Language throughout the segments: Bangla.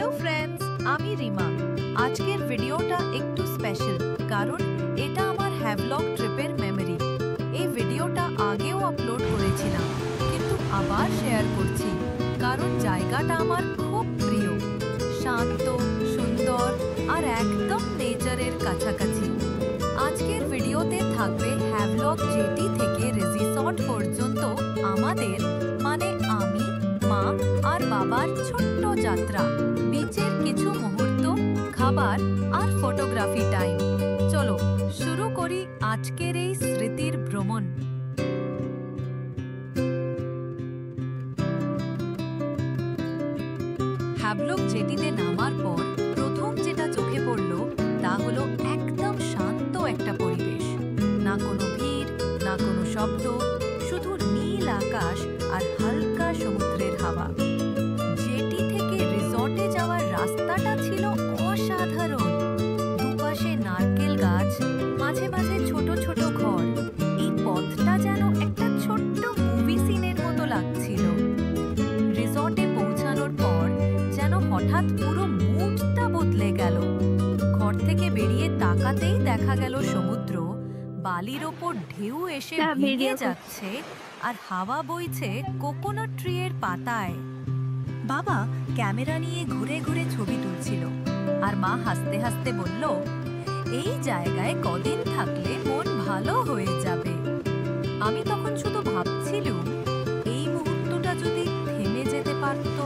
হ্যালো ফ্রেন্ডস, আমি রিমা। আজকের ভিডিওটা একটু স্পেশাল, কারণ এটা আমার হ্যাভলগ ট্রিপের মেমরি। এই ভিডিওটা আগেও আপলোড করেছিলাম, কিন্তু আবার শেয়ার করছি কারণ জায়গাটা আমার খুব প্রিয়। শান্ত, সুন্দর আর একদম নেচারের কাছাকাছি। আজকের ভিডিওতে থাকবে হ্যাভলগ জেটি থেকে রিসর্ট পর্যন্ত আমাদের মানে আমি, মা আর বাবার ছোট্ট যাত্রা, বিচের কিছু মুহূর্ত, খাবার আর ফটোগ্রাফি টাইম। চলো শুরু করি আজকের এই স্মৃতির ভ্রমণ। হ্যাভলগ জেটিতে নামার পর প্রথম যেটা চোখে পড়ল তা হলো একদম শান্ত একটা পরিবেশ। না কোনো ভিড়, না কোনো শব্দ, শুধু নীল আকাশ আর হালকা সমুদ্রের হাওয়া। জেটি থেকে রিসর্টে যাওয়ার রাস্তাটা ছিল অসাধারণ। দুপাশে নারকেল গাছ, মাঝে মাঝে ছোট ছোট ঘর। এই পথটা যেন একটা ছোট্ট মুভি সিনের মতো লাগছিল। রিসর্টে পৌঁছানোর পর যেন হঠাৎ পুরো মুডটা বদলে গেল। ঘর থেকে বেরিয়ে তাকাতেই দেখা গেল সমুদ্র, বালির ওপর ঢেউ এসে ভিজে যাচ্ছে আর হাওয়া বইছে কোকোনাট ট্রি এর পাতায়। বাবা ক্যামেরা নিয়ে ঘুরে ঘুরে ছবি তুলছিল, আর মা হাসতে হাসতে বলল, এই জায়গায় কদিন থাকলে মন ভালো হয়ে যাবে। আমি তখন শুধু ভাবছিলাম, এই মুহূর্তটা যদি থেমে যেতে পারত।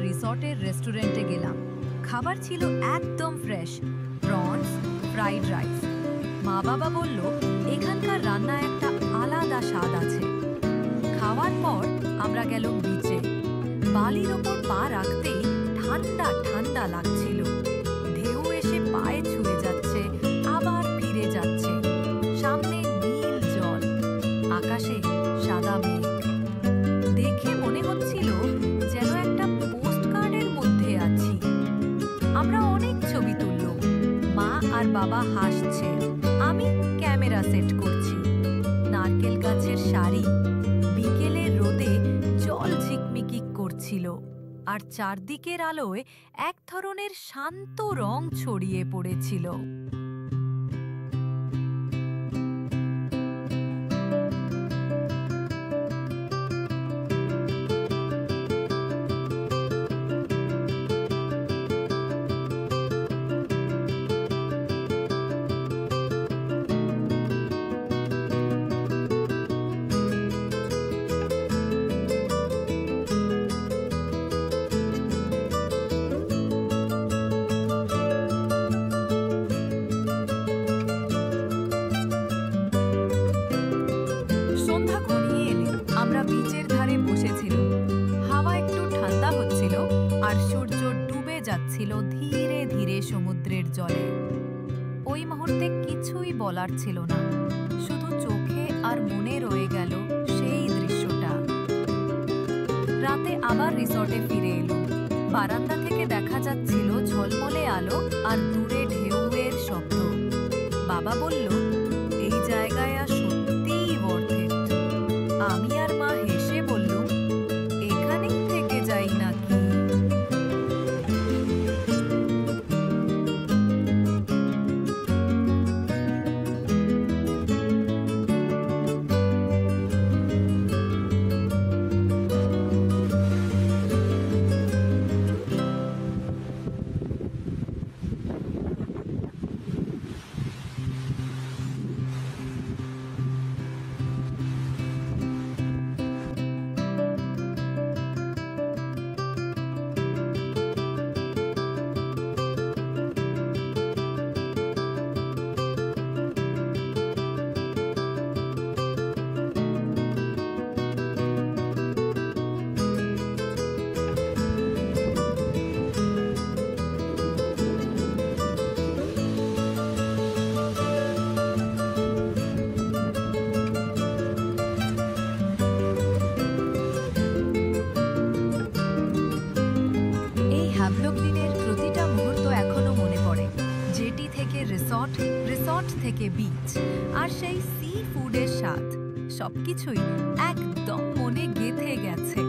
রিসর্টের রেস্টুরেন্টে গেলাম। খাবার ছিল একদম ফ্রেশ, প্রনস, ফ্রাইড রাইস। মা বাবা বলল, এখানকার রান্না একটা আলাদা স্বাদ আছে। খাওয়ার পর আমরা গেলাম বিচে। বালির ওপর পা রাখতেই ঠান্ডা ঠান্ডা লাগছিল। ঢেউ এসে পায়ে ছুঁয়ে যাচ্ছে, আবার ফিরে যাচ্ছে। সামনে নীল জল, আকাশে সাদা মেঘ। দেখে মনে হচ্ছিল যেন একটা পোস্টকার্ডের মধ্যে আছি। আমরা অনেক ছবি তুললাম। মা আর বাবা হাসছে, আমি ক্যামেরা সেট করছি। নারকেল গাছের সারি, বিকেলের রোদে জল ঝিকমিকি করছিল, আর চারদিকের আলোয় এক ধরনের শান্ত রং ছড়িয়ে পড়েছিল। আমরা বিচের ধারে বসেছিলাম। হাওয়া একটু ঠান্ডা হচ্ছিল আর সূর্য ডুবে যাচ্ছিল ধীরে ধীরে সমুদ্রের জলে। ওই মুহূর্তে কিছুই বলার ছিল না, শুধু চোখে আর মনে রয়ে গেল সেই দৃশ্যটা। রাতে আবার রিসর্টে ফিরে এলো। বারান্দা থেকে দেখা যাচ্ছিল ঝলমলে আলো আর দূরে ঢেউয়ের শব্দ। বাবা বলল, এই জায়গায় আর সত্যিই ওয়ার্থ ইট। আমি আর মা হেসে বললুম, এখানেই থেকে যাই নাকি। থেকে বিচ আর সেই সি ফুডের স্বাদ সবকিছুই একদম মনে গেঁথে গেছে।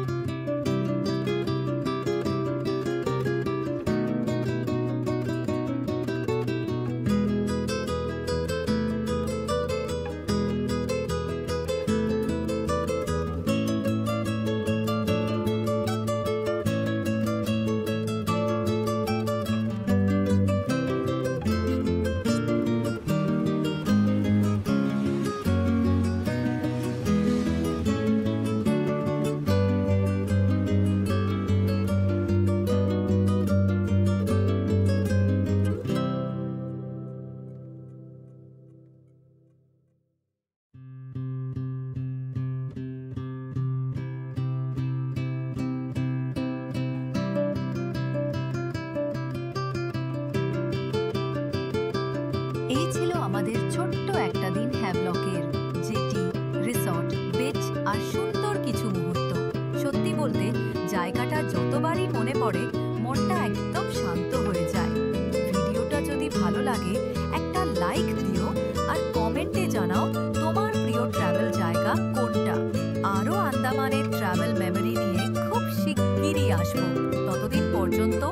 এই ছিল আমাদের ছোট্ট একটা দিন হ্যাভলকের, যেটি রিসর্ট, বিচ আর সুন্দর কিছু মুহূর্ত। সত্যি বলতে জায়গাটা যতবারই মনে পড়ে মনটা একদম শান্ত হয়ে যায়। ভিডিওটা যদি ভালো লাগে একটা লাইক দিও আর কমেন্টে জানাও তোমার প্রিয় ট্রাভেল জায়গা কোনটা। আরও আন্দামানের ট্রাভেল মেমোরি নিয়ে খুব শিগগিরই আসবো। ততদিন পর্যন্ত